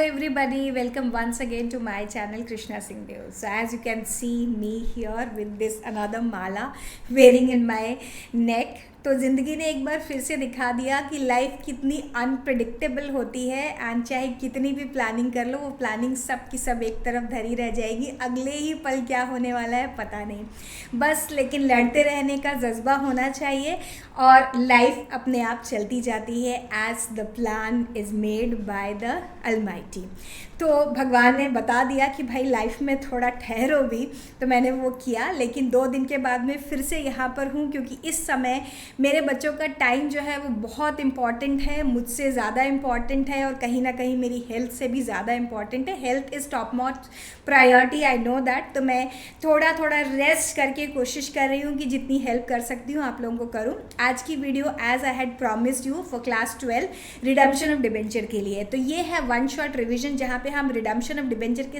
everybody, welcome once again to my channel Krishna Singh Dev. So as you can see me here with this another mala wearing in my neck. तो ज़िंदगी ने एक बार फिर से दिखा दिया कि लाइफ कितनी अनप्रिडिक्टेबल होती है एंड चाहे कितनी भी प्लानिंग कर लो वो प्लानिंग सब की सब एक तरफ धरी रह जाएगी। अगले ही पल क्या होने वाला है पता नहीं, बस लेकिन लड़ते रहने का जज्बा होना चाहिए और लाइफ अपने आप चलती जाती है as the plan is made by the almighty. तो भगवान ने बता दिया कि भाई लाइफ में थोड़ा ठहरो भी, तो मैंने वो किया। लेकिन 2 दिन के बाद में फिर से यहाँ पर हूँ क्योंकि इस समय मेरे बच्चों का टाइम जो है वो बहुत इम्पॉर्टेंट है, मुझसे ज़्यादा इम्पॉर्टेंट है और कहीं ना कहीं मेरी हेल्थ से भी ज़्यादा इम्पॉर्टेंट है। Health is top most priority, I know that. तो मैं थोड़ा रेस्ट करके कोशिश कर रही हूँ कि जितनी हेल्प कर सकती हूँ आप लोगों को करूँ। आज की video as I had promised you for class 12 redemption of debenture के लिए। तो ये है वन शॉट रिविजन जहाँ पे हम रिडम्पशन ऑफ डिबेंचर के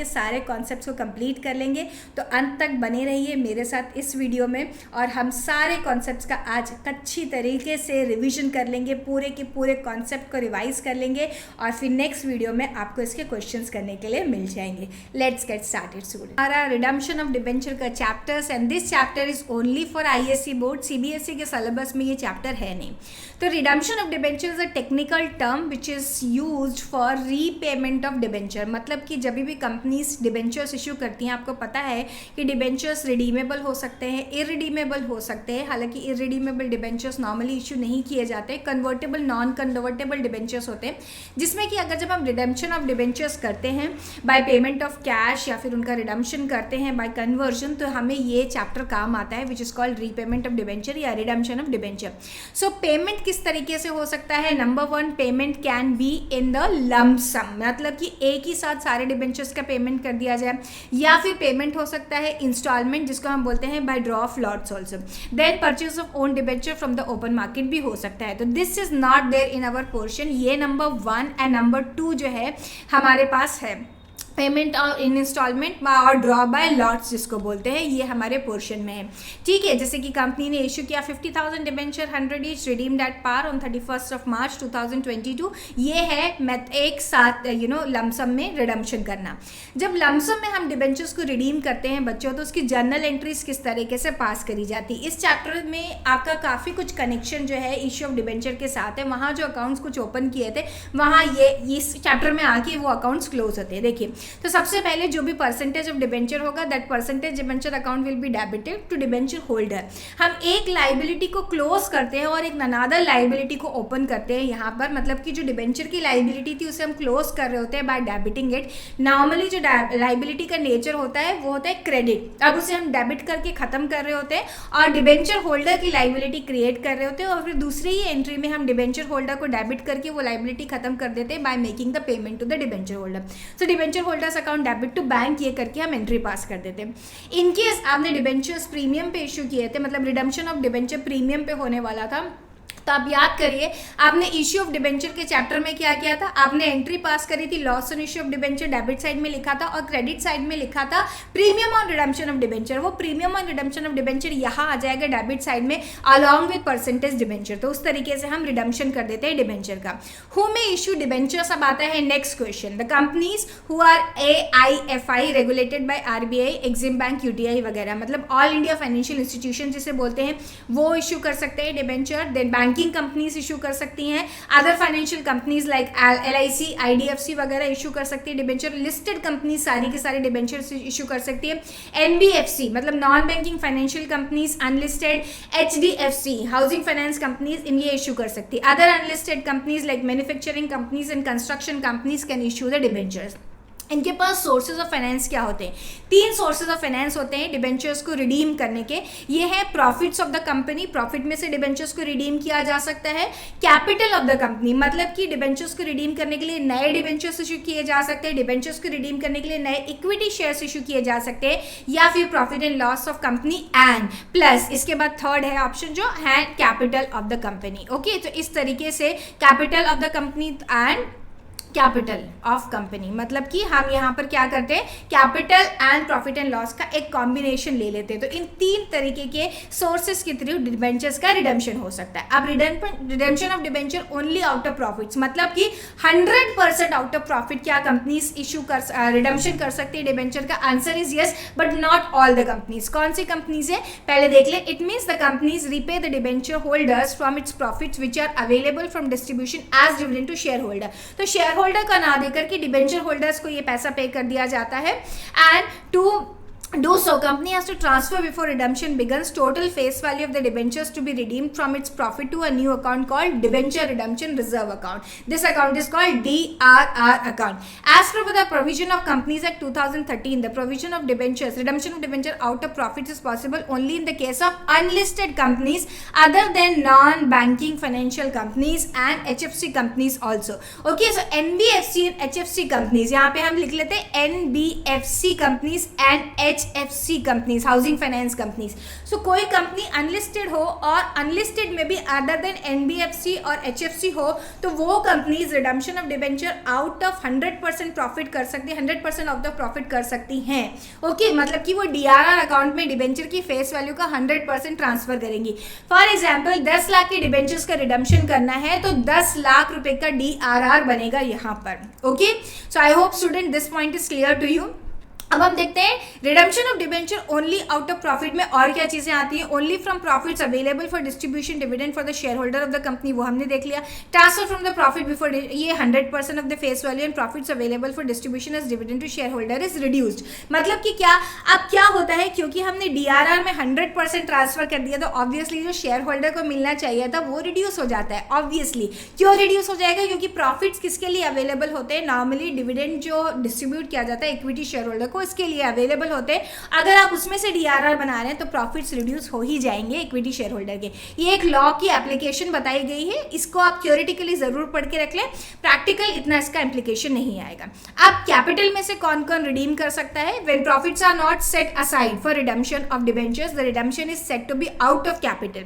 सारे कॉन्सेप्ट्स को कंप्लीट कर लेंगे। तो अंत तक बने रहिए मेरे साथ इस वीडियो में और हम सारे कॉन्सेप्ट्स का आज अच्छी तरीके से रिवीजन कर लेंगे, पूरे के पूरे कॉन्सेप्ट को रिवाइज कर लेंगे और फिर नेक्स्ट वीडियो में आपको इसके क्वेश्चंस करने के लिए मिल जाएंगे। लेट्स गेट स्टार्टेड सून। हमारा रिडम्पशन ऑफ डिबेंचर का chapters and this chapter is only for ISC board, CBSE के सिलेबस में ये चैप्टर है नहीं। तो redemption of debenture is a technical term which is used for repayment of debenture. मतलब कि जब भी कंपनीज डिबेंचर्स इशू करती हैं, आपको पता है कि डिबेंचर्स रिडीमेबल हो सकते हैं, इरिडीमेबल हो सकते हैं। हालांकि इरिडीमेबल डिबेंचर्स नॉर्मली इशू नहीं किए जाते, कन्वर्टेबल नॉन कन्वर्टेबल डिबेंचर्स होते हैं जिसमें कि अगर जब हम रिडम्पशन ऑफ डिबेंचर्स करते हैं बाय पेमेंट ऑफ कैश या फिर उनका रिडम्पशन करते हैं बाय कन्वर्जन, तो हमें ये चैप्टर काम आता है which is called repayment of debenture या redemption of debenture. So payment किस तरीके से हो सकता है? Number 1, payment can be in the lump sum, मतलब कि एक ही साथ सारे डिबेंचर्स का पेमेंट कर दिया जाए, या फिर पेमेंट हो सकता है इंस्टॉलमेंट जिसको हम बोलते हैं by draw of lots also. Then purchase of own debenture from the open market भी हो सकता है। तो this is not there in our portion. ये नंबर 1 एंड नंबर 2 जो है हमारे पास है पेमेंट और इन इंस्टॉलमेंट और ड्रॉ बाय लॉट्स जिसको बोलते हैं, ये हमारे पोर्शन में है। ठीक है, जैसे कि कंपनी ने इशू किया 50,000 debenture 100 each redeemed at par on 31 of March 2022। ये है मैथ एक साथ लमसम में रिडम्पशन करना। जब लमसम में हम डिबेंचर्स को रिडीम करते हैं बच्चों, तो उसकी जर्नल एंट्रीज किस तरीके से पास करी जाती है। इस चैप्टर में आपका काफ़ी कुछ कनेक्शन जो है इशू ऑफ डिबेंचर के साथ है। वहाँ जो अकाउंट्स कुछ ओपन किए थे वहाँ ये इस चैप्टर में आके वो अकाउंट्स क्लोज होते हैं। देखिए, तो सबसे पहले जो भी परसेंटेज ऑफ डिबेंचर होगा that percentage debenture account will be debited to debenture holder. हम एक लाइबिलिटी को क्लोज करते हैं और एक अनदर लाइबिलिटी को ओपन करते हैं यहाँ पर। मतलब कि जो डिबेंचर की लाइबिलिटी थी उसे हम क्लोज कर रहे होते हैं बाय डेबिटिंग इट। नॉर्मली जो लाइबिलिटी का नेचर होता है वो होता है क्रेडिट, अब उसे हम डेबिट करके खत्म कर रहे होते हैं और डिबेंचर होल्डर की लाइबिलिटी क्रिएट कर रहे होते हैं और फिर दूसरी ही एंट्री में हम डिबेंचर होल्डर को डेबिट करके वो लाइबिलिटी खत्म कर देते हैं by making the payment to the debenture holder. So debenture holders account debit to bank, ये करके हम एंट्री पास कर देते हैं। इनकेस आपने डिबेंचर्स प्रीमियम पे इशू किए थे, मतलब रिडम्पशन ऑफ डिबेंचर प्रीमियम पे होने वाला था, तो आप याद करिए आपने इश्यू ऑफ डिबेंचर के चैप्टर में क्या किया था। आपने एंट्री पास करी थी loss on issue of debenture, debit side में लिखा था और क्रेडिट साइड में लिखा था premium on redemption of debenture. वो premium on redemption of debenture यहाँ आ जाएगा डेबिट साइड में अलॉन्ग विद परसेंटेज डिबेंचर। तो उस तरीके से हम रिडम्पशन कर देते हैं डिबेंचर का। हु में इशू डिबेंचर्स, अब आता है next question. The companies who are AIFI regulated by RBI, Exim bank, UTI वगैरह, मतलब ऑल इंडिया फाइनेंशियल इंस्टीट्यूशन जिसे बोलते हैं, वो इशू कर सकते हैं debenture. Then banking companies issue कर सकती हैं, other financial companies like LIC, IDFC वगैरह इशू कर सकती है डिबेंचर। लिस्टेड कंपनीज सारी के सारे डिबेंचर इशू कर सकती है। NBFC मतलब non banking financial companies, unlisted HDFC housing finance companies, इन ये इशू कर सकती है। Other unlisted companies like manufacturing companies and construction companies can issue the debentures. इनके पास सोर्सेज ऑफ फाइनेंस क्या होते हैं? 3 सोर्सेज ऑफ फाइनेंस होते हैं डिबेंचर्स को रिडीम करने के। ये है profits of the company, profit में से डिबेंचर्स को रिडीम किया जा सकता है। कैपिटल ऑफ द कंपनी, मतलब कि डिबेंचर्स को रिडीम करने के लिए नए डिबेंचर्स इशू किए जा सकते हैं, डिबेंचर्स को रिडीम करने के लिए नए इक्विटी शेयर्स इशू किए जा सकते हैं, या फिर profit and loss of company and plus इसके बाद थर्ड है ऑप्शन जो है capital of the company. Okay, तो इस तरीके से capital of the company and capital of company, मतलब कि हम यहाँ पर क्या करते हैं, capital and profit and loss का एक कॉम्बिनेशन ले लेते हैं। तो इन 3 तरीके के सोर्सेस के थ्रू डिबेंचर्स का रिडेम्पशन हो सकता है। अब redemption of debenture only out of profits, मतलब कि 100% आउट ऑफ प्रॉफिट क्या कंपनीज इशू कर रिडेम्पशन कर सकती है डिबेंचर का? Answer is yes, but not all the companies. कौन सी कंपनीज है पहले देख ले। It means the companies repay the debenture holders from its profits which are available from distribution as dividend to share holder. तो share holder का ना देकर के डिबेंचर होल्डर्स को ये पैसा पे कर दिया जाता है। And to do so, company has to transfer before redemption begins total face value of the debentures to be redeemed from its profit to a new account called debenture redemption reserve account. This account is called DRR account. As per the provision of Companies Act 2013, the provision of debentures, redemption of debenture out of profits is possible only in the case of unlisted companies other than non-banking financial companies and HFC companies also. Okay, so NBFC and HFC companies, यहाँ पे हम लिख लेते हैं NBFC companies and HFC companies, housing finance companies. So कोई company unlisted हो और unlisted में भी अदर देन NBFC और HFC हो, तो वो companies redemption of debenture out of 100% profit कर सकती है, 100% ऑफ द प्रॉफिट कर सकती हैं। ओके, मतलब कि वो DRR अकाउंट में डिबेंचर की फेस वैल्यू का 100% ट्रांसफर करेंगी। फॉर एग्जाम्पल 10 लाख के डिबेंचर्स का रिडम्पशन करना है तो 10 लाख रुपए का DRR बनेगा यहाँ पर। Okay, so I hope student this point is clear to you. अब हम देखते हैं redemption of debenture only out of profit में और क्या चीजें आती हैं। Only from profits available for distribution dividend for the share holder of the company, वो हमने देख लिया। Transfer from the profit before, ये 100% of the face value and profits available for distribution as dividend to share holder is reduced. मतलब कि क्या, अब क्या होता है, क्योंकि हमने DRR में 100% ट्रांसफर कर दिया तो ऑब्वियसली जो शेयर होल्डर को मिलना चाहिए था वो रिड्यूस हो जाता है। ऑब्वियसली क्यों रिड्यूस हो जाएगा? क्योंकि प्रॉफिट्स किसके लिए अवेलेबल होते हैं? नॉर्मली डिविडेंड जो डिस्ट्रीब्यूट किया जाता है इक्विटी शेयर होल्डर को, इसके लिए अवेलेबल होते हैं। अगर आप उसमें से DRR बना रहे हैं तो प्रॉफिट्स रिड्यूस हो ही जाएंगे इक्विटी शेयर होल्डर के। ये एक लॉ की एप्लीकेशन बताई गई है, इसको आप थ्योरेटिकली जरूर पढ़ के रख लें, प्रैक्टिकल इतना इसका इंप्लीकेशन नहीं आएगा। अब कैपिटल में से कौन कौन रिडीम कर सकता है? When profits are not set aside for redemption of debentures, the redemption is set to be out of capital.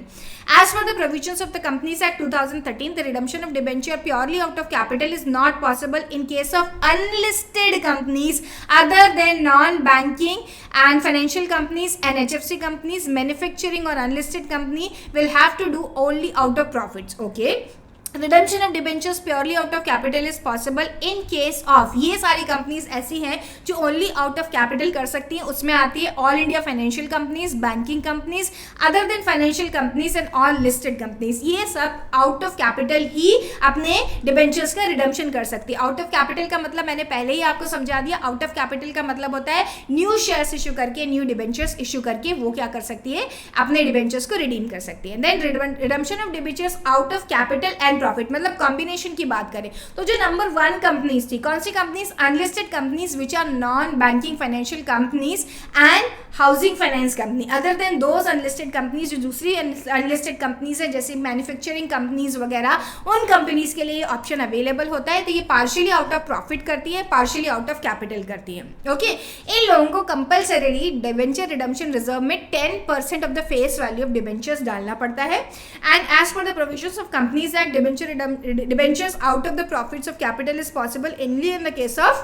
As per the provisions of the Companies Act 2013, the redemption of debenture purely out of capital is not possible in case of unlisted companies other than non-banking and financial companies and HFC companies. Manufacturing or unlisted company will have to do only out of profits. Okay. Redemption of debentures purely out of capital is possible in case of, ये सारी companies ऐसी हैं जो only out of capital कर सकती हैं। उसमें आती है all India financial companies, banking companies, other then financial companies and all listed companies. ये सब आउट ऑफ कैपिटल ही अपने डिबेंचर्स का रिडम्पशन कर सकती है। आउट ऑफ कैपिटल का मतलब मैंने पहले ही आपको समझा दिया। आउट ऑफ कैपिटल का मतलब होता है न्यू शेयर्स इशू करके, न्यू डिबेंचर्स इशू करके वो क्या कर सकती है? अपने डिबेंचर्स को रिडीम कर सकती है। Then redemption of debentures out of capital and profit, मतलब कॉम्बिनेशन की बात करें तो जो नंबर 1 कंपनीज थी, कौन सी companies? Unlisted companies which are non banking financial companies and housing finance company. Other than those unlisted companies, जो दूसरी अनलिस्टेड कंपनीज है जैसे मैन्युफैक्चरिंग कंपनीज वगैरह, उन कंपनीज के लिए ऑप्शन अवेलेबल होता है। तो ये पार्शियली आउट ऑफ प्रॉफिट करती है, पार्शियली आउट ऑफ कैपिटल करती है। ओके, इन लोगों को कंपल्सरी डिबेंचर रिडम्पशन रिजर्व में 10% of the face value of debentures डालना पड़ता है। And as per the provisions of companies act, debentures out of the profits of capital is possible only in the case of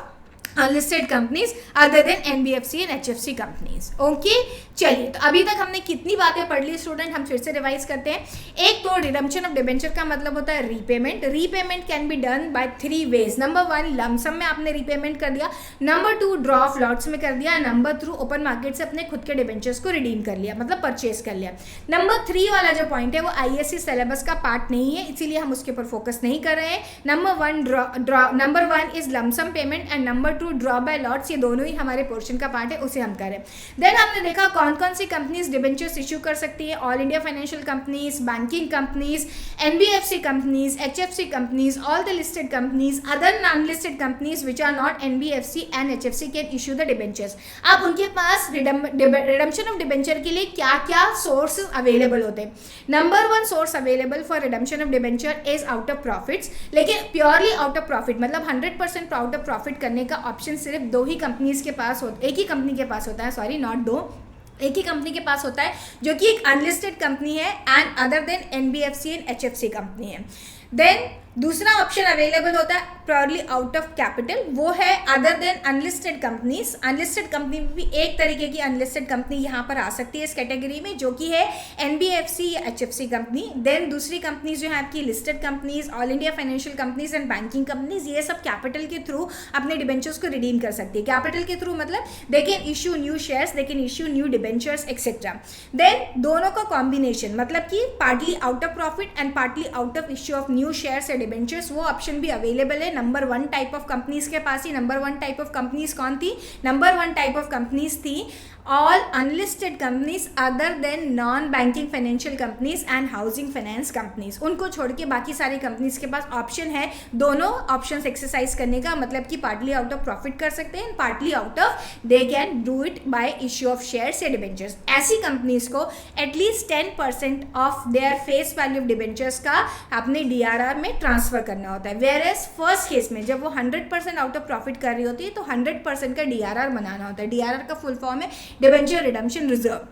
unlisted companies other than NBFC and HFC companies. Okay, चलिए तो अभी तक हमने कितनी बातें पढ़ ली student, हम फिर से रिवाइज करते हैं। एक तो रिडम्पशन ऑफ डिबेंचर का मतलब होता है repayment. Repayment can be done by 3 ways. Number 1 lump sum में आपने रीपेमेंट कर दिया, नंबर 2 ड्रॉ ऑफ लॉट्स में कर दिया, नंबर 3 ओपन मार्केट से अपने खुद के डिबेंचर्स को रिडीम कर लिया, मतलब परचेज कर लिया। नंबर 3 वाला जो पॉइंट है वो ISC सिलेबस का पार्ट नहीं है, इसीलिए हम उसके ऊपर फोकस नहीं कर रहे हैं। Number 1 is lump sum payment and number 2 draw by lots, ये दोनों ही हमारे पोर्शन का पार्ट है, उसे हम करें। देन हमने देखा कौन कौन सी कंपनीज डिबेंचर्स इशू कर सकती है। All India financial companies, banking companies, NBFC companies, HFC companies, all the listed companies, other non listed companies which are not NBFC and HFC can issue the debentures. अब उनके पास redemption of debenture के लिए क्या क्या source available होते हैं। Number 1 source available for redemption of debenture is out of profits, लेकिन purely out of profit मतलब 100% आउट ऑफ प्रॉफिट करने का ऑप्शन सिर्फ 2 ही कंपनीज के पास होता है, एक ही कंपनी के पास होता है, सॉरी नॉट 2, एक ही कंपनी के पास होता है जो कि एक अनलिस्टेड कंपनी है and other than NBFC and HFC company है। देन दूसरा ऑप्शन अवेलेबल होता है प्योरली आउट ऑफ कैपिटल, वो है other than unlisted companies. Unlisted company भी एक तरीके की अनलिस्टेड कंपनी यहाँ पर आ सकती है इस कैटेगरी में, जो कि है एनबीएफसी या एचएफसी कंपनी। देन दूसरी कंपनीज जो है आपकी listed companies, all India financial companies and banking companies, ये सब कैपिटल के थ्रू अपने डिबेंचर्स को रिडीम कर सकती है। कैपिटल के थ्रू मतलब they can issue new shares, they can issue new debentures etcetera. Then दोनों का कॉम्बिनेशन मतलब कि partly out of profit and partly out of issue of new shares या डिबेंचर्स, वो ऑप्शन भी अवेलेबल है नंबर 1 टाइप ऑफ कंपनीज के पास ही। नंबर 1 टाइप ऑफ कंपनीज कौन थी? नंबर 1 टाइप ऑफ कंपनीज थी all unlisted companies other than non banking financial companies and housing finance companies. उनको छोड़ के बाकी सारी कंपनीज के पास ऑप्शन है दोनों ऑप्शंस एक्सरसाइज करने का, मतलब कि पार्टली आउट ऑफ प्रॉफिट कर सकते हैं, partly out of they can do it by issue of shares या डिबेंचर्स। ऐसी कंपनीज को at least 10% of their face value of debentures का अपने डीआरआर में ट्रांसफर करना होता है। वेयर एज फर्स्ट केस में जब वो 100% आउट ऑफ प्रॉफिट कर रही होती है तो 100% का डीआरआर बनाना होता है। डीआरआर का फुल फॉर्म है डिबेंचर रिडम्पशन रिजर्व।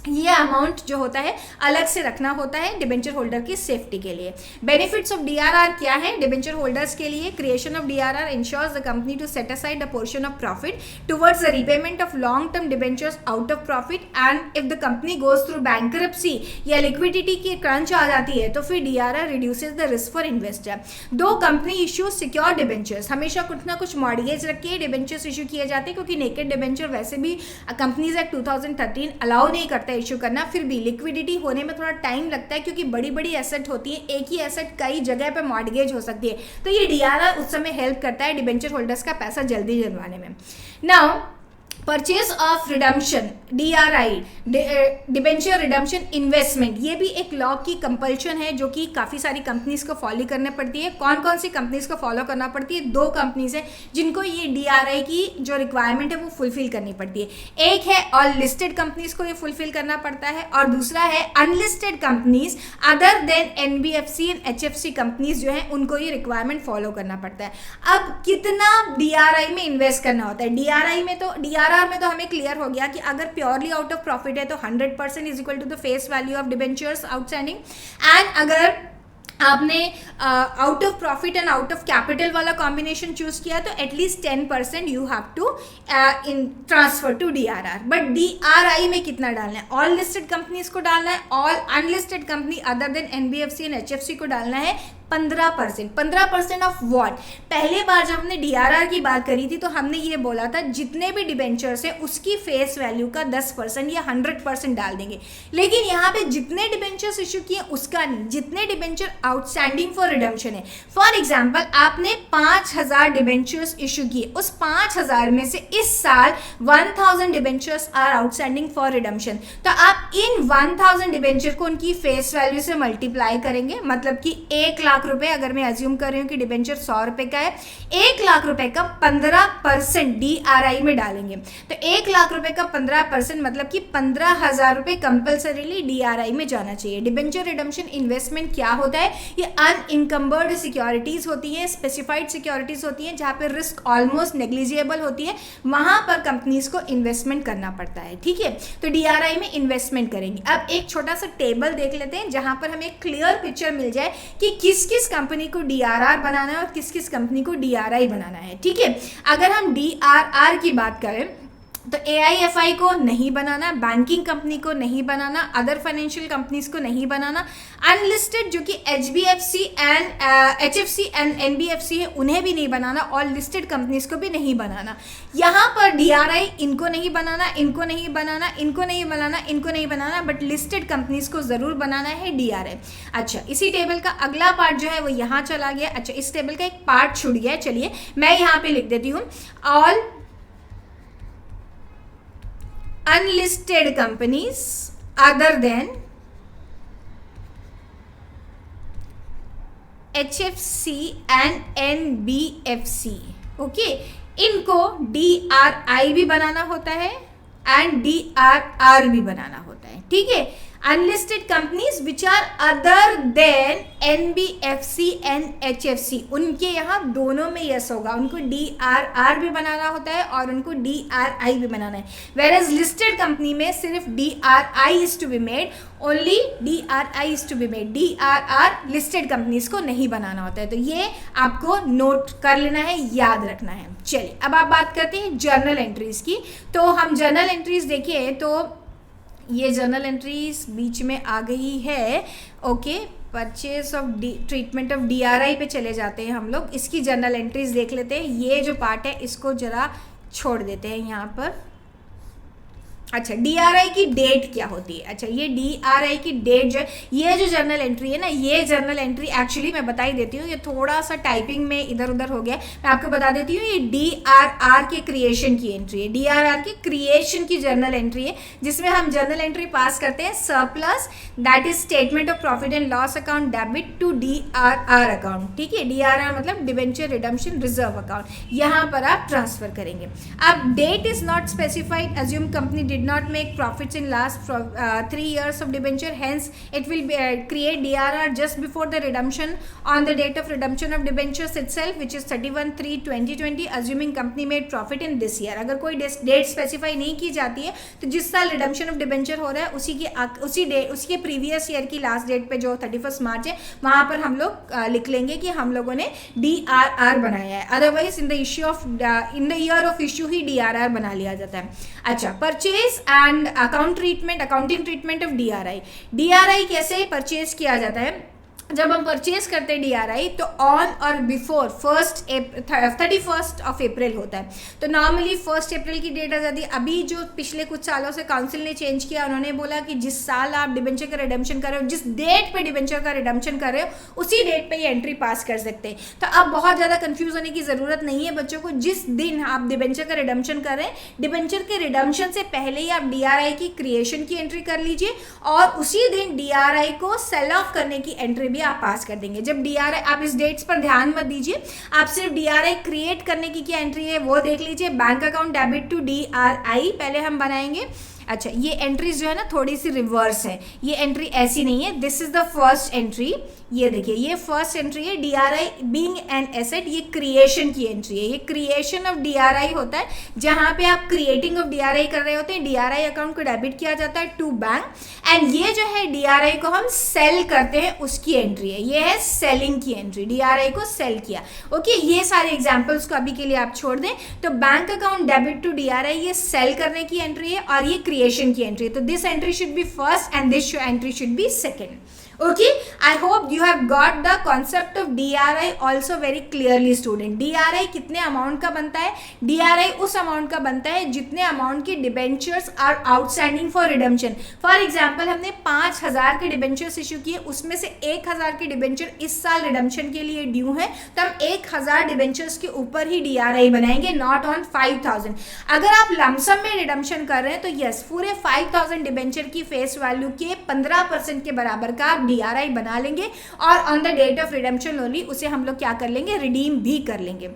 ये अमाउंट जो होता है अलग से रखना होता है डिबेंचर होल्डर की सेफ्टी के लिए। बेनिफिट्स ऑफ डीआरआर क्या है डिबेंचर होल्डर्स के लिए? Creation of DRR ensures the company to set aside a portion of profit towards the repayment of long term debentures out of profit, and if the company goes through bankruptcy या liquidity की crunch आ जाती है तो फिर DRR reduces the risk for investor. दो company issue secure debentures, हमेशा कुछ ना कुछ मॉर्गेज रख के डिबेंचर्स इशू किए जाते हैं, क्योंकि नेकेड डिबेंचर वैसे भी कंपनीज एक्ट 2013 अलाउ नहीं करता इशू करना। फिर भी लिक्विडिटी होने में थोड़ा टाइम लगता है, क्योंकि बड़ी बड़ी एसेट होती है, एक ही एसेट कई जगह पे मॉर्गेज हो सकती है, तो ये डीआरआर उस समय हेल्प करता है डिबेंचर होल्डर्स का पैसा जल्दी जलवाने में। Now purchase of redemption DRI debenture redemption investment, ये भी एक लॉ की कंपल्शन है जो कि काफ़ी सारी कंपनीज को फॉलो करने पड़ती है। कौन कौन सी कंपनीज को फॉलो करना पड़ती है? दो कंपनीज है जिनको ये डीआरआई की जो रिक्वायरमेंट है वो फुलफिल करनी पड़ती है। एक है ऑल लिस्टेड कंपनीज को ये फुलफिल करना पड़ता है, और दूसरा है unlisted companies other than NBFC and HFC companies जो है उनको ये रिक्वायरमेंट फॉलो करना पड़ता है। अब कितना डीआरआई में इन्वेस्ट करना होता है? डीआरआई में तो डीआरआर में तो हमें क्लियर हो गया कि अगर प्योरली आउट ऑफ प्रॉफिट है तो 100% is equal to the face value of debentures outstanding, and अगर आपने out of profit and out of capital वाला कॉम्बिनेशन चूज किया तो at least 10% you have to in transfer to DRR. But DRI में कितना डालना है? ऑल लिस्टेड कंपनीज को डालना है, all unlisted company other than NBFC and HFC को डालना है 15%। 15% ऑफ व्हाट? पहले बार जब हमने डीआरआर की बात करी थी तो हमने ये बोला था जितने भी डिबेंचर्स है उसकी फेस वैल्यू का 10% या 100% डाल देंगे, लेकिन यहाँ पे जितने डिबेंचर्स इशू किए उसका नहीं, जितने डिबेंचर आउटस्टैंडिंग फॉर रिडम्पशन है। फॉर एग्जाम्पल आपने 5000 डिबेंचर्स इशू किए, उस 5000 में से इस साल 1000 debentures are outstanding for redemption, तो आप इन 1000 डिबेंचर को उनकी फेस वैल्यू से मल्टीप्लाई करेंगे, मतलब कि 1 लाख रुपए, अगर मैं अज्यूम कर रही हूँ कि डिबेंचर 100 रुपए का है, 1 लाख रुपए का 15% डीआरआई में डालेंगे, तो 1 लाख रुपए का 15% मतलब कि 15,000 रुपए कंपल्सरीली डीआरआई में जाना चाहिए। डिबेंचर रिडम्पशन इन्वेस्टमेंट क्या होता है? ये अनइनकम्बर्ड सिक्योरिटीज होती हैं, स्पेसिफाइड सिक्योरिटीज होती हैं जहाँ पे रिस्क ऑलमोस्ट नेग्लिजिबल होती है, वहां पर कंपनीज को इन्वेस्टमेंट करना पड़ता है। ठीक है, तो डीआरआई में इन्वेस्टमेंट करेंगे। अब एक छोटा सा टेबल देख लेते हैं जहां पर हमें क्लियर पिक्चर मिल जाए कि किस किस कंपनी को डीआरआर बनाना है और किस किस कंपनी को डीआरआई बनाना है। ठीक है, अगर हम डीआरआर की बात करें तो एआईएफआई को नहीं बनाना, बैंकिंग कंपनी को नहीं बनाना, अदर फाइनेंशियल कंपनीज को नहीं बनाना, अनलिस्टेड जो कि एचबीएफसी एंड एचएफसी एंड एनबीएफसी है उन्हें भी नहीं बनाना, और लिस्टेड कंपनीज को भी नहीं बनाना। यहाँ पर डीआरआई इनको नहीं बनाना, इनको नहीं बनाना, इनको नहीं बनाना, इनको नहीं बनाना, बट लिस्टेड कंपनीज को जरूर बनाना है डीआरआई। अच्छा, इसी टेबल का अगला पार्ट जो है वो यहाँ चला गया। अच्छा, इस टेबल का एक पार्ट छूट गया है, चलिए मैं यहाँ पे लिख देती हूँ all unlisted companies other than HFC and NBFC, okay, इनको DRI भी बनाना होता है एंड DRR भी बनाना होता है। ठीक है, unlisted companies which are other than NBFC and HFC, उनके यहाँ दोनों में यस होगा, उनको DRR भी बनाना होता है और उनको DRI भी बनाना है। वेयर एज लिस्टेड कंपनी में सिर्फ DRI is to be made, only DRI is to be made, DRR listed companies को नहीं बनाना होता है। तो ये आपको नोट कर लेना है, याद रखना है। चलिए अब आप बात करते हैं जर्नल एंट्रीज की। तो हम जर्नल एंट्रीज देखिए तो ये जर्नल एंट्रीज बीच में आ गई है। Okay, purchase of treatment of DRI पे चले जाते हैं हम लोग। इसकी जर्नल एंट्रीज देख लेते हैं। ये जो पार्ट है इसको जरा छोड़ देते हैं यहाँ पर। अच्छा, DRI की डेट क्या होती है? अच्छा, ये DRI की डेट जो है, ये जो जर्नल एंट्री है ना, ये जर्नल एंट्री एक्चुअली मैं बता ही देती हूँ, ये थोड़ा सा टाइपिंग में इधर उधर हो गया, मैं आपको बता देती हूँ। ये DRR के क्रिएशन की एंट्री है, DRR की क्रिएशन की जर्नल एंट्री है, जिसमें हम जर्नल एंट्री पास करते हैं surplus, that is statement of profit and loss account debit to DRR account. ठीक है, DRR मतलब डिबेंचर रिडम्पशन रिजर्व अकाउंट, यहाँ पर आप ट्रांसफर करेंगे। अब date is not specified, assume company did not make profits in last 3 years of debenture, hence it will be, create DRR just before the redemption on the date of redemption of debentures itself, which is 31/3/2020, assuming company made profit in this year। अगर कोई date specify नहीं की जाती है तो जिस साल redemption of debenture हो रहा है उसके प्रीवियस ईयर की लास्ट डेट पे जो 31 मार्च है, वहाँ पर हम लोग लिख लेंगे कि हम लोगों ने DRR बनाया है। Otherwise in the year of issue he DRR बना लिया जाता है। अच्छा, purchase and accounting treatment of DRI कैसे परचेज किया जाता है? जब हम परचेज करते हैं DRI तो ऑन और बिफोर 31st ऑफ अप्रैल होता है। तो नॉर्मली 1 अप्रैल की डेट आ जाती है। अभी जो पिछले कुछ सालों से काउंसिल ने चेंज किया, उन्होंने बोला कि जिस साल आप डिबेंचर का रिडम्पशन कर रहे हो, जिस डेट पे डिबेंचर का रिडम्पशन कर रहे हो, उसी डेट पे ये एंट्री पास कर सकते हैं। तो अब बहुत ज़्यादा कंफ्यूज होने की ज़रूरत नहीं है बच्चों को। जिस दिन आप डिबेंचर का रिडम्पशन कर रहे हैं, डिबेंचर के रिडम्पशन से पहले ही आप DRI की क्रिएशन की एंट्री कर लीजिए और उसी दिन DRI को सेल ऑफ करने की एंट्री भी आप पास कर देंगे। जब DRI, आप इस डेट्स पर ध्यान मत दीजिए, आप सिर्फ DRI क्रिएट करने की क्या एंट्री है वो देख लीजिए। Bank account debit to DRI पहले हम बनाएंगे। अच्छा, ये एंट्रीज जो है ना थोड़ी सी रिवर्स है, ये एंट्री ऐसी नहीं है। This is the first entry, ये देखिए ये फर्स्ट एंट्री है। DRI बीइंग एन एसेट, ये क्रिएशन की एंट्री है। ये क्रिएशन ऑफ DRI होता है, जहां पे आप क्रिएटिंग ऑफ DRI कर रहे होते हैं। DRI अकाउंट को डेबिट किया जाता है टू बैंक, एंड ये जो है DRI को हम सेल करते हैं, उसकी एंट्री है। ये है सेलिंग की एंट्री, DRI को सेल किया। ओके, ये सारे एग्जाम्पल्स को अभी के लिए आप छोड़ दें। तो bank account debit to DRI ये सेल करने की एंट्री है और ये क्रिएशन की एंट्री है। तो this entry should be first and this entry should be second. Okay, I hope you have got the concept of DRI also very clearly student। DRI कितने अमाउंट का बनता है? DRI उस अमाउंट का बनता है जितने अमाउंट की debentures are outstanding for redemption. For example, हमने 5000 के डिबेंचर्स इशू किए, उसमें से 1000 के डिबेंचर इस साल रिडम्पशन के लिए ड्यू है, तो हम 1000 डिबेंचर्स के ऊपर ही DRI बनाएंगे, नॉट ऑन 5000। अगर आप लमसम में रिडम्पशन कर रहे हैं तो यस, पूरे 5000 डिबेंचर की फेस वैल्यू के 15% के बराबर का DRI बना लेंगे और on the date of redemption only उसे हम लोग क्या कर लेंगे, रिडीम भी कर लेंगे।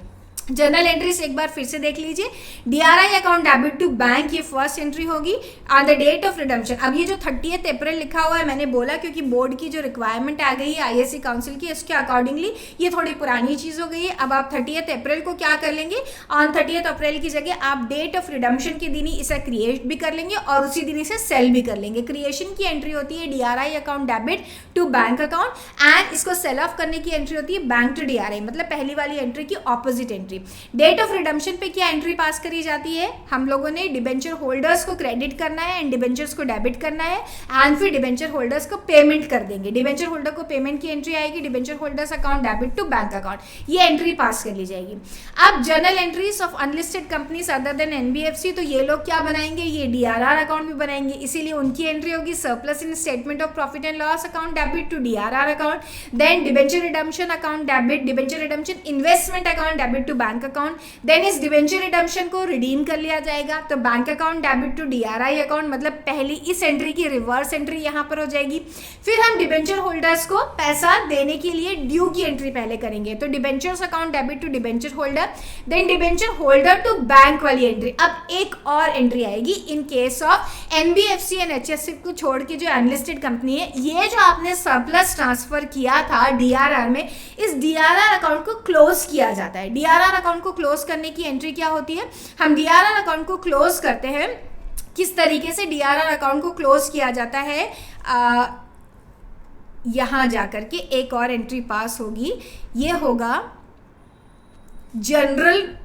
जर्नल एंट्रीज एक बार फिर से देख लीजिए। DRI account debit to bank, ये फर्स्ट एंट्री होगी on the date of redemption. अब ये जो 30 अप्रैल लिखा हुआ है, मैंने बोला क्योंकि बोर्ड की जो रिक्वायरमेंट आ गई है ISC काउंसिल की, उसके अकॉर्डिंगली ये थोड़ी पुरानी चीज़ हो गई है। अब आप 30 अप्रैल को क्या कर लेंगे, ऑन 30 अप्रैल की जगह आप डेट ऑफ रिडम्पशन के दिन ही इसे क्रिएट भी कर लेंगे और उसी दिन इसे सेल भी कर लेंगे। क्रिएशन की एंट्री होती है DRI account debit to bank account, and इसको सेल ऑफ करने की एंट्री होती है बैंक टू DRI, मतलब पहली वाली एंट्री की opposite entry. Date of redemption पे क्या एंट्री पास करी जाती है, हम लोगों ने डिबेंचर होल्डर्स को क्रेडिट करना है एंड डिबेंचर्स को डेबिट करना है, एंड फिर डिबेंचर होल्डर्स को पेमेंट कर देंगे। डिबेंचर होल्डर को पेमेंट की एंट्री आएगी, debenture holders account debit to bank account, ये एंट्री पास कर ली जाएगी। अब journal entries of unlisted companies other than NBFC, तो ये लोग क्या बनाएंगे, ये DRR अकाउंट भी बनाएंगे, इसीलिए उनकी एंट्री होगी surplus in statement of profit and loss account debit to DRR account, then debenture redemption account debit, debenture redemption investment account debit to bank account, then इस डिबेंचर रिडम्पशन को redeem कर लिया जाएगा। तो bank account debit to DRI account, मतलब पहली इस entry की रिवर्स एंट्री यहाँ पर हो जाएगी। फिर हम डिबेंचर होल्डर्स को पैसा देने के लिए ड्यू की एंट्री पहले करेंगे, तो debentures account debit to debenture holder, then debenture holder to bank वाली एंट्री। अब एक और एंट्री आएगी in case of NBFC and HFC को छोड़ के जो अनलिस्टेड कंपनी है, ये जो आपने सरप्लस ट्रांसफर किया था DRR में, इस DRR अकाउंट को क्लोज किया जाता है। DRR अकाउंट को क्लोज करने की एंट्री क्या होती है, हम DRR अकाउंट को क्लोज करते हैं। किस तरीके से DRR अकाउंट को क्लोज किया जाता है, यहां जाकर के एक और एंट्री पास होगी, ये होगा जनरल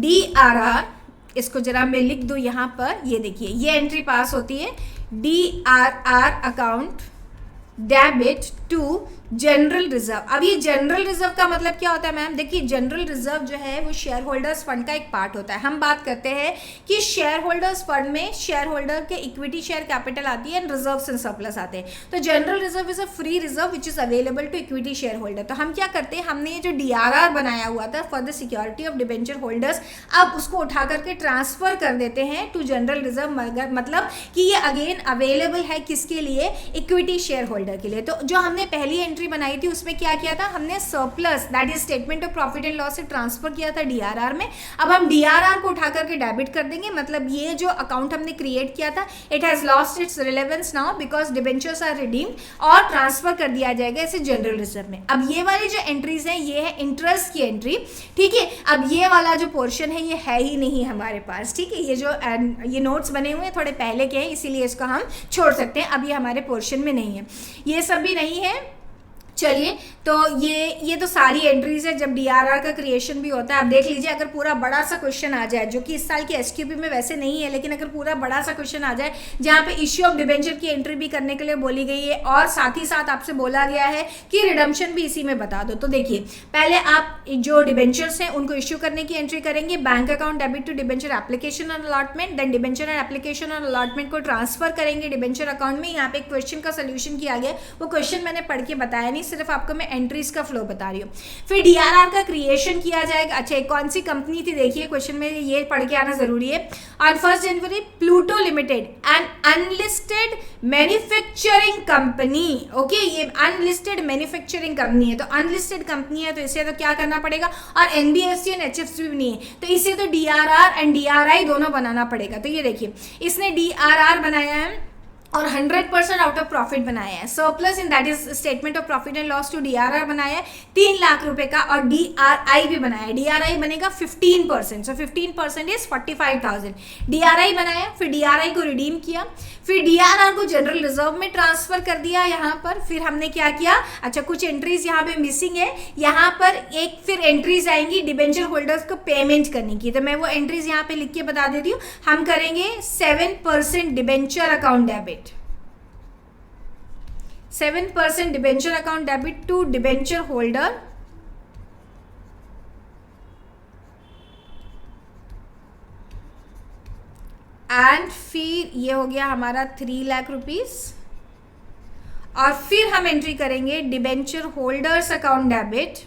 DRR, इसको जरा मैं लिख दूं यहां पर, ये देखिए ये एंट्री पास होती है, DRR account debit to general reserve. अब ये जनरल रिजर्व का मतलब क्या होता है मैम, देखिए जनरल रिजर्व जो है वो शेयर होल्डर्स फंड का एक पार्ट होता है। हम बात करते हैं कि शेयर होल्डर्स फंड में शेयर होल्डर के इक्विटी शेयर कैपिटल आती है एंड रिजर्व्स एंड सरप्लस आते हैं। तो general reserve is a free reserve which is available to equity share holder. तो हम क्या करते हैं, हमने ये जो DRR बनाया हुआ था for the security of debenture holders, अब उसको उठा करके ट्रांसफर कर देते हैं टू जनरल रिजर्व, मतलब कि ये अगेन अवेलेबल है किसके लिए, इक्विटी शेयर होल्डर के लिए। तो जो हमने पहली एंट्री बनाई थी उसमें क्या किया था, हमने surplus that is statement of profit and loss से ट्रांसफर किया था DRR में। अब हम DRR को उठा करके डेबिट कर देंगे, मतलब ये जो अकाउंट हमने क्रिएट किया था it has lost its relevance now because debentures are redeemed, और ट्रांसफर कर दिया जाएगा इसे जनरल रिजर्व में। अब ये वाली जो एंट्रीज हैं ये है इंटरेस्ट की एंट्री, ठीक है। अब ये वाला जो पोर्शन है ये है ही नहीं हमारे पास, ठीक है। ये जो ये नोट्स बने हुए हैं थोड़े पहले के हैं, इसीलिए इसको हम छोड़ सकते हैं, अब ये हमारे पोर्शन में नहीं है, ये सब भी नहीं है। चलिए, तो ये तो सारी एंट्रीज है जब DRR का क्रिएशन भी होता है। आप देख लीजिए, अगर पूरा बड़ा सा क्वेश्चन आ जाए, जो कि इस साल की SQP में वैसे नहीं है, लेकिन अगर पूरा बड़ा सा क्वेश्चन आ जाए जहाँ पे इश्यू ऑफ डिबेंचर की एंट्री भी करने के लिए बोली गई है और साथ ही साथ आपसे बोला गया है कि रिडम्पशन भी इसी में बता दो, तो देखिए पहले आप जो डिबेंचर्स हैं उनको इश्यू करने की एंट्री करेंगे, bank account debit to debenture application और allotment, then debenture and application और अलॉटमेंट को ट्रांसफर करेंगे डिबेंचर अकाउंट में। यहाँ पे एक क्वेश्चन का सोल्यूशन किया गया, वो क्वेश्चन मैंने पढ़ के बताया नहीं, सिर्फ आपको मैं एंट्रीज का फ्लो बता रही हूँ। फिर DRR का क्रिएशन किया जाएगा। अच्छा, कौन सी कंपनी थी, देखिए क्वेश्चन में ये पढ़ के आना जरूरी है। On 1 January Pluto limited an unlisted manufacturing company, okay, ये अनलिस्टेड मैन्युफैक्चरिंग कंपनी है, तो अनलिस्टेड कंपनी है तो इसे तो क्या करना पड़ेगा, और NBFC एंड HFC भी नहीं है तो इसे तो DRR एंड DRI दोनों बनाना पड़ेगा। तो ये देखिए इसने DRR बनाया है और 100% आउट ऑफ प्रॉफिट बनाया है, surplus in that is statement of profit and loss to DRR बनाया है 3 लाख रुपए का, और DRI भी बनाया है। DRI बनेगा 15%, सो 15% इज 45,000। DRI बनाया, फिर DRI को रिडीम किया, फिर DRR को जनरल रिजर्व में ट्रांसफर कर दिया यहाँ पर। फिर हमने क्या किया, अच्छा कुछ एंट्रीज यहाँ पे मिसिंग है, यहाँ पर एक फिर एंट्रीज आएंगी डिबेंचर होल्डर्स को पेमेंट करने की, तो मैं वो एंट्रीज यहाँ पे लिख के बता देती हूँ। हम करेंगे 7% debenture account debit, 7% debenture account debit to debenture holder, and फिर ये हो गया हमारा 3 लाख रुपीस, और फिर हम एंट्री करेंगे debenture holders account debit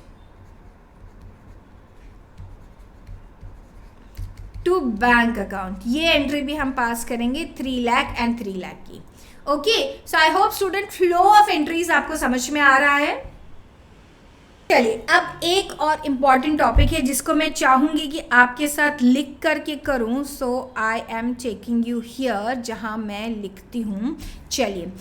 to bank account. ये एंट्री भी हम पास करेंगे 3 लाख एंड 3 लाख की। Okay, so I hope student flow of entries आपको समझ में आ रहा है। चलिए, अब एक और इम्पॉर्टेंट टॉपिक है जिसको मैं चाहूंगी कि आपके साथ लिख करके करूं, so I am taking you here, जहां मैं लिखती हूं। चलिए,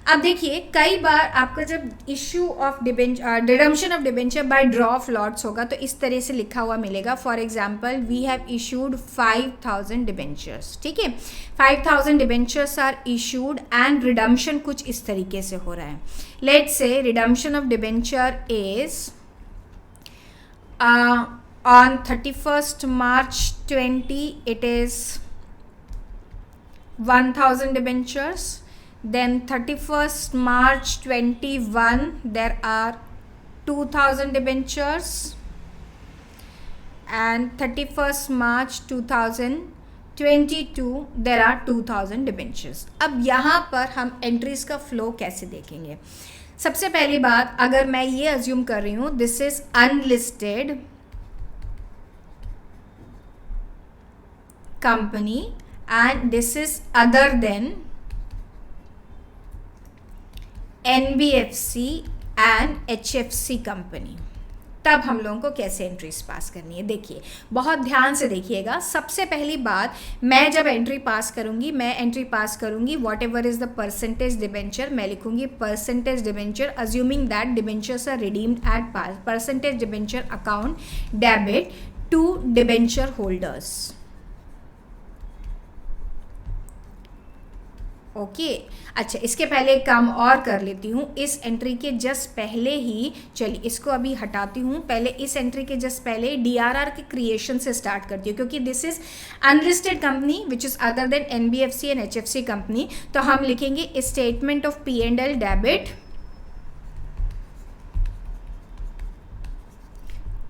अब देखिए कई बार आपका जब issue of redemption of debenture by draw of lots होगा तो इस तरह से लिखा हुआ मिलेगा। For example, we have issued 5000 debentures, ठीक है, 5000 debentures are issued and redemption कुछ इस तरीके से हो रहा है। Let's say redemption of debenture is on 31st March 20 it is 1000 debentures, then 31st March 21 there are 2000 debentures, and 31st March 2022 there are 2000 debentures। अब यहाँ पर हम एंट्रीज का फ्लो कैसे देखेंगे। सबसे पहली बात, अगर मैं ये अज्यूम कर रही हूँ this is unlisted company and this is other than NBFC and HFC company, तब हम लोगों को कैसे एंट्रीज पास करनी है। देखिए बहुत ध्यान से देखिएगा। सबसे पहली बात, मैं जब एंट्री पास करूंगी, मैं एंट्री पास करूंगी whatever is the percentage debenture, मैं लिखूंगी percentage debenture assuming that debentures are redeemed at par, percentage debenture account debit to debenture holders. Okay अच्छा, इसके पहले एक काम और कर लेती हूँ। इस एंट्री के जस्ट पहले ही, चलिए इसको अभी हटाती हूँ, पहले इस एंट्री के जस्ट पहले डीआरआर के क्रिएशन से स्टार्ट करती हूँ, क्योंकि this is unlisted company which is other than NBFC and HFC company. तो हम लिखेंगे statement of P and L debit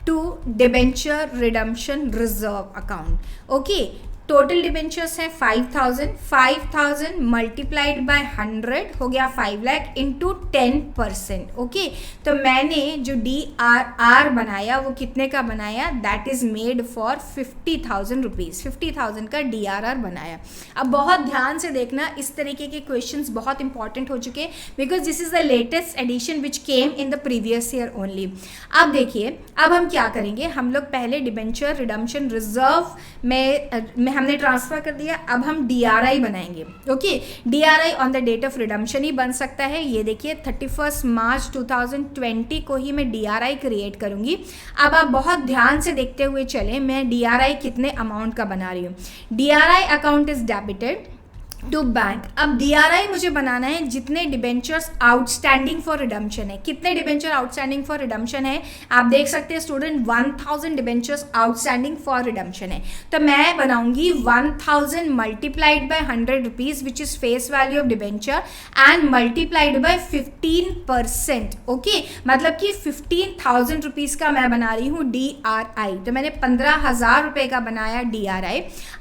to debenture redemption reserve account. Okay, total debentures है 5000 मल्टीप्लाइड बाय 100 हो गया 5 लाख इंटू 10%। ओके, तो मैंने जो DRR बनाया वो कितने का बनाया, that is made for 50,000 rupees, 50,000 का DRR बनाया। अब बहुत ध्यान से देखना, इस तरीके के क्वेश्चंस बहुत इंपॉर्टेंट हो चुके हैं because this is the latest edition which came in the previous year only. अब देखिए, अब हम क्या करेंगे, हम लोग पहले डिबेंचर रिडम्पशन रिजर्व में हमने ट्रांसफर कर दिया, अब हम DRI बनाएंगे। Okay, DRI on the date of redemption ही बन सकता है। ये देखिए 31 मार्च 2020 को ही मैं DRI क्रिएट करूंगी। अब आप बहुत ध्यान से देखते हुए चलें, मैं DRI कितने अमाउंट का बना रही हूँ। DRI account is debited to bank. अब DRI मुझे बनाना है जितने डिबेंचर्स आउटस्टैंडिंग फॉर रिडम्पशन है। कितने डिबेंचर आउटस्टैंडिंग फॉर रिडम्पशन है आप देख सकते हैं student, 1000 debentures outstanding for redemption है। तो मैं बनाऊंगी 1000 multiplied by 100 rupees which is face value of debenture and multiplied by 15%। Okay, मतलब कि 15,000 रुपीज का मैं बना रही हूँ DRI। तो मैंने 15,000 रुपए का बनाया DRI।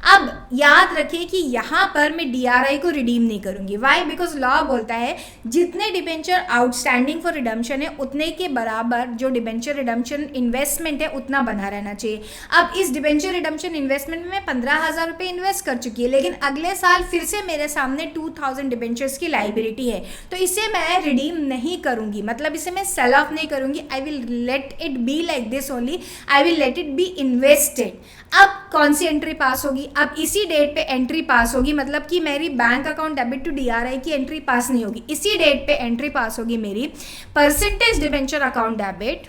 अब याद रखिए कि यहाँ पर मैं DRI को रिडीम नहीं करूंगी। वाई? बिकॉज लॉ बोलता है जितने डिबेंचर आउटस्टैंडिंग फॉर रिडम्पशन है उतने के बराबर जो डिबेंचर रिडम्पशन इन्वेस्टमेंट है उतना बना रहना चाहिए। अब इस डिबेंचर रिडम्पशन इन्वेस्टमेंट में मैं 15,000 रुपए इन्वेस्ट कर चुकी है, लेकिन अगले साल फिर से मेरे सामने 2000 डिबेंचर्स की लाइबिलिटी है, तो इसे मैं रिडीम नहीं करूंगी, मतलब इसे मैं सेल ऑफ नहीं करूंगी। I will let it be like this only, I will let it be invested. अब कौन सी एंट्री पास होगी, अब इसी डेट पे एंट्री पास होगी, मतलब कि मेरी bank account debit to DRI की एंट्री पास नहीं होगी, इसी डेट पे एंट्री पास होगी मेरी percentage debenture account debit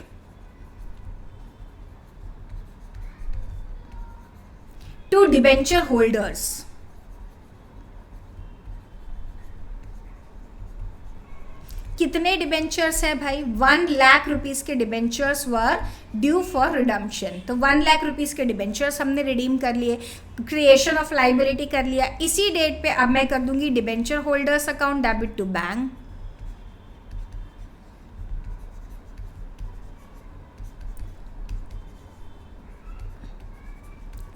to debenture holders. कितने डिबेंचर्स है भाई, 1 लाख रुपीस के debentures were due for redemption. तो 1 लाख रुपीस के डिबेंचर्स हमने रिडीम कर लिए, क्रिएशन ऑफ लाइबिलिटी कर लिया। इसी डेट पे अब मैं कर दूंगी debenture holders account debit to bank.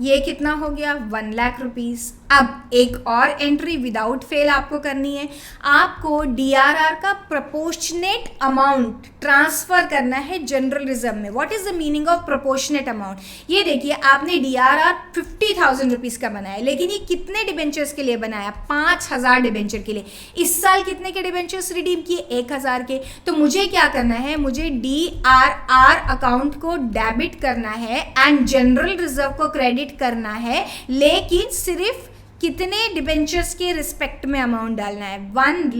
ये कितना हो गया, 1 लाख रुपीस। अब एक और एंट्री विदाउट फेल आपको करनी है, आपको DRR का प्रोपोर्शनेट अमाउंट ट्रांसफर करना है जनरल रिजर्व में। What is the meaning of proportionate amount, ये देखिए आपने DRR 50,000 रुपीज का बनाया, लेकिन ये कितने डिबेंचर्स के लिए बनाया, 5,000 डिबेंचर के लिए। इस साल कितने के डिबेंचर्स रिडीम किए, 1,000 के। तो मुझे क्या करना है, मुझे DRR अकाउंट को डेबिट करना है एंड जनरल रिजर्व को क्रेडिट करना है, लेकिन सिर्फ कितने डिबेंचर्स के रिस्पेक्ट में अमाउंट डालना है, 1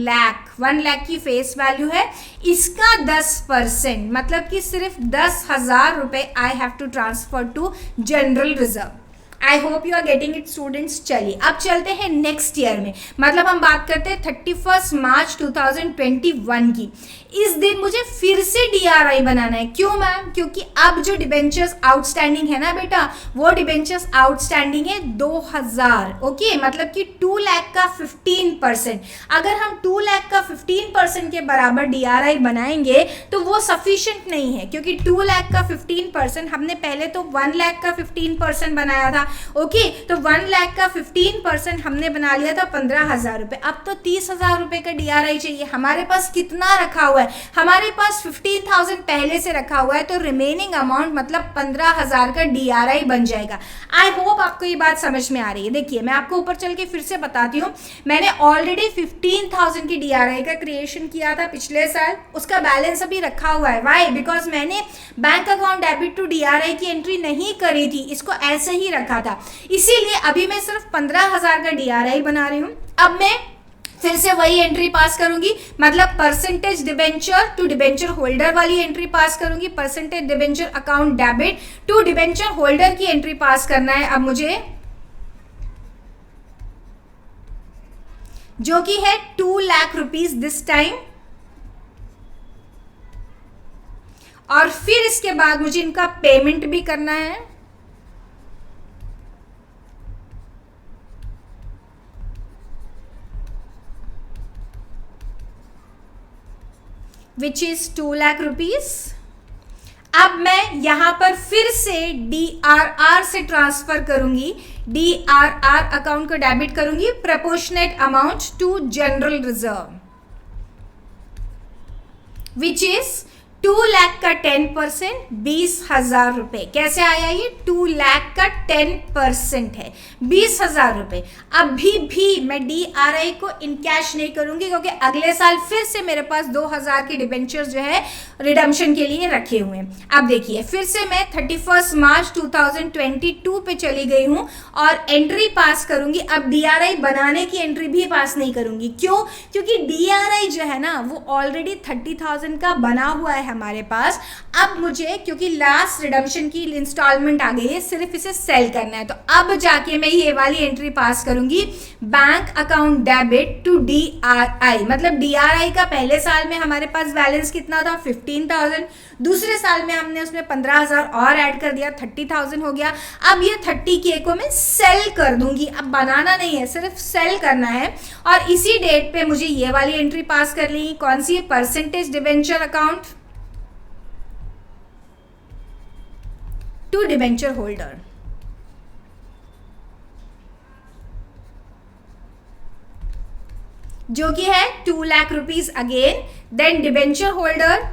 लाख की फेस वैल्यू है, इसका 10%, मतलब कि सिर्फ 10,000 रुपए I have to transfer to general reserve. I hope you are getting it students. चलिए अब चलते हैं नेक्स्ट ईयर में, मतलब हम बात करते हैं 31 मार्च 2021 की। इस दिन मुझे फिर से DRI बनाना है। क्यों मैम, क्योंकि अब जो डिबेंचर्स आउटस्टैंडिंग है ना बेटा, वो डिबेंचर्स आउटस्टैंडिंग है 2,000। ओके, मतलब कि 2 लाख का 15%। अगर हम 2 लाख का 15% के बराबर DRI बनाएंगे तो वो सफिशिएंट नहीं है, क्योंकि 2 लाख का 15% हमने पहले तो 1 लाख का 15% बनाया था, ओके। तो 1 लाख का 15% हमने बना लिया था 15,000 रुपये। अब तो 30,000 रुपये का DRI चाहिए। हमारे पास कितना रखा हुआ है? हमारे पास 15,000 पहले से रखा हुआ है, तो रिमेनिंग अमाउंट मतलब 15,000 का DRI बन जाएगा। आई होप आपको ये बात समझ में आ रही है। देखिए मैं आपको ऊपर चल के फिर से बताती हूँ। मैंने ऑलरेडी 15,000 की DRI का क्रिएशन किया था पिछले साल, उसका बैलेंस अभी रखा हुआ है। वाई? बिकॉज मैंने bank account debit to DRI की एंट्री नहीं करी थी, इसको ऐसे ही रखा था, इसीलिए अभी मैं सिर्फ 15,000 का DRI बना रही हूँ। अब मैं फिर से वही एंट्री पास करूंगी, मतलब percentage debenture to debenture holder वाली एंट्री पास करूंगी। Percentage debenture account debit to debenture holder की एंट्री पास करना है अब मुझे, जो कि है 2 लाख रुपीज दिस टाइम। और फिर इसके बाद मुझे इनका पेमेंट भी करना है, विच इज 2 लाख रुपीज। अब मैं यहां पर फिर से DRR से ट्रांसफर करूंगी, DRR अकाउंट को डेबिट करूंगी, proportionate amount to general reserve, which is 2 lakh का 10%, 20,000 रुपए। कैसे आया ये? 2 लाख का 10% है 20,000 रुपए। अभी भी मैं DRI को इन कैश नहीं करूंगी, क्योंकि अगले साल फिर से मेरे पास 2,000 के डिबेंचर्स जो है रिडम्पशन के लिए रखे हुए हैं। अब देखिए फिर से मैं 31 मार्च 2022 पे चली गई हूं और एंट्री पास करूंगी। अब DRI बनाने की एंट्री भी पास नहीं करूंगी। क्यों? क्योंकि DRI जो है ना वो ऑलरेडी 30,000 का बना हुआ है हमारे पास। अब मुझे, क्योंकि लास्ट रिडम्पशन की इंस्टॉलमेंट आ गई है, सिर्फ इसे सेल करना है, तो अब जाके मैं ये वाली एंट्री पास करूंगी, bank account debit to DRI। मतलब DRI का पहले साल में हमारे पास बैलेंस कितना था? 15,000। दूसरे साल में हमने उसमें 15,000 और ऐड कर दिया, 30,000 हो गया। अब ये 30K को मैं सेल कर दूंगी। अब बनाना नहीं है, सिर्फ सेल करना है। और इसी डेट पे मुझे ये वाली एंट्री पास कर ली। कौन सी? Percentage debenture account to debenture holder, जो कि है 2 lakh rupees again. Then debenture holder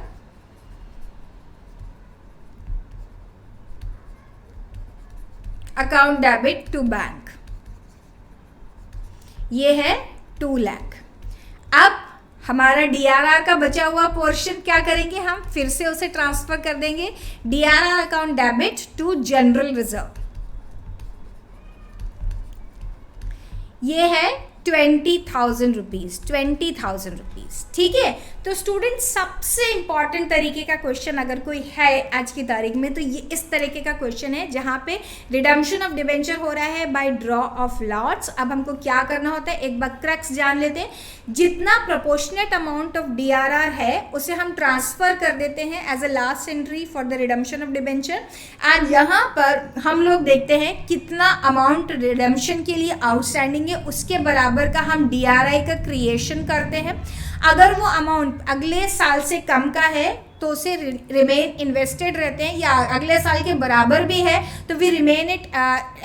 account debit to bank, ये है 2 लाख। अब हमारा DRR का बचा हुआ पोर्शन क्या करेंगे हम? फिर से उसे ट्रांसफर कर देंगे, DRR account debit to general reserve, ये है 20,000 रुपीज, 20,000 रुपीज। ठीक है, तो स्टूडेंट सबसे इंपॉर्टेंट तरीके का क्वेश्चन अगर कोई है आज की तारीख में, तो ये इस तरीके का क्वेश्चन है जहाँ पे रिडम्पशन ऑफ डिबेंचर हो रहा है बाय ड्रॉ ऑफ लॉट्स। अब हमको क्या करना होता है, एक बार क्रक्स जान लेते हैं। जितना प्रोपोर्शनेट अमाउंट ऑफ DRR है उसे हम ट्रांसफर कर देते हैं as a last entry for the redemption of debenture. And यहाँ पर हम लोग देखते हैं कितना अमाउंट रिडम्पशन के लिए आउटस्टैंडिंग है, उसके बराबर का हम DRI का क्रिएशन करते हैं। अगर वो अमाउंट अगले साल से कम का है तो उसे रिमेन इन्वेस्टेड रहते हैं, या अगले साल के बराबर भी है तो we remain it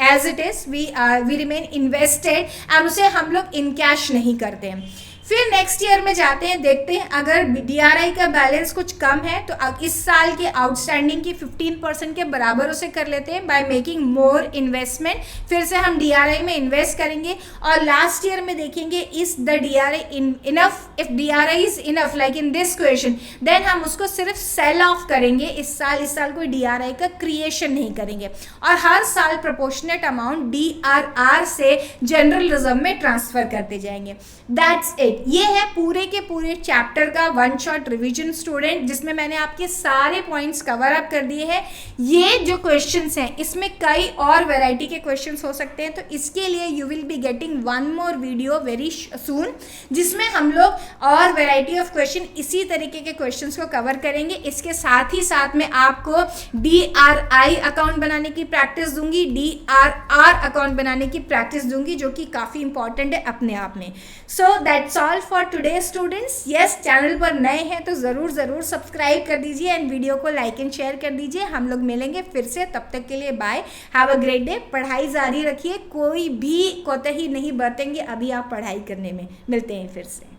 as it is, we remain invested, और उसे हम लोग इन कैश नहीं करते हैं। फिर नेक्स्ट ईयर में जाते हैं, देखते हैं अगर DRI का बैलेंस कुछ कम है तो इस साल के आउटस्टैंडिंग की 15% के बराबर उसे कर लेते हैं बाय मेकिंग मोर इन्वेस्टमेंट। फिर से हम DRI में इन्वेस्ट करेंगे और लास्ट ईयर में देखेंगे is the DRI enough. If DRI is enough like in this question, then हम उसको सिर्फ सेल ऑफ करेंगे। इस साल कोई DRI का क्रिएशन नहीं करेंगे और हर साल प्रोपोर्शनेट अमाउंट DRR से जनरल रिजर्व में ट्रांसफर करते जाएंगे। That's it. ये है पूरे के पूरे चैप्टर का वन शॉट रिवीजन स्टूडेंट, जिसमें मैंने आपके सारे पॉइंट्स कवर अप कर दिए हैं। ये जो क्वेश्चंस हैं इसमें कई और वैरायटी के क्वेश्चंस हो सकते हैं, तो इसके लिए you will be getting one more video very soon, जिसमें हम लोग और वैरायटी ऑफ क्वेश्चन इसी तरीके के क्वेश्चंस को कवर करेंगे। इसके साथ ही साथ में आपको DRI अकाउंट बनाने की प्रैक्टिस दूंगी, DRR अकाउंट बनाने की प्रैक्टिस दूंगी, जो कि काफ़ी इंपॉर्टेंट है अपने आप में। So that's all all for today students. Yes, channel पर नए हैं तो ज़रूर सब्सक्राइब कर दीजिए एंड वीडियो को लाइक एंड शेयर कर दीजिए। हम लोग मिलेंगे फिर से, तब तक के लिए bye, have a great day. पढ़ाई जारी रखिए, कोई भी कोताही नहीं बरतेंगे अभी आप पढ़ाई करने में। मिलते हैं फिर से।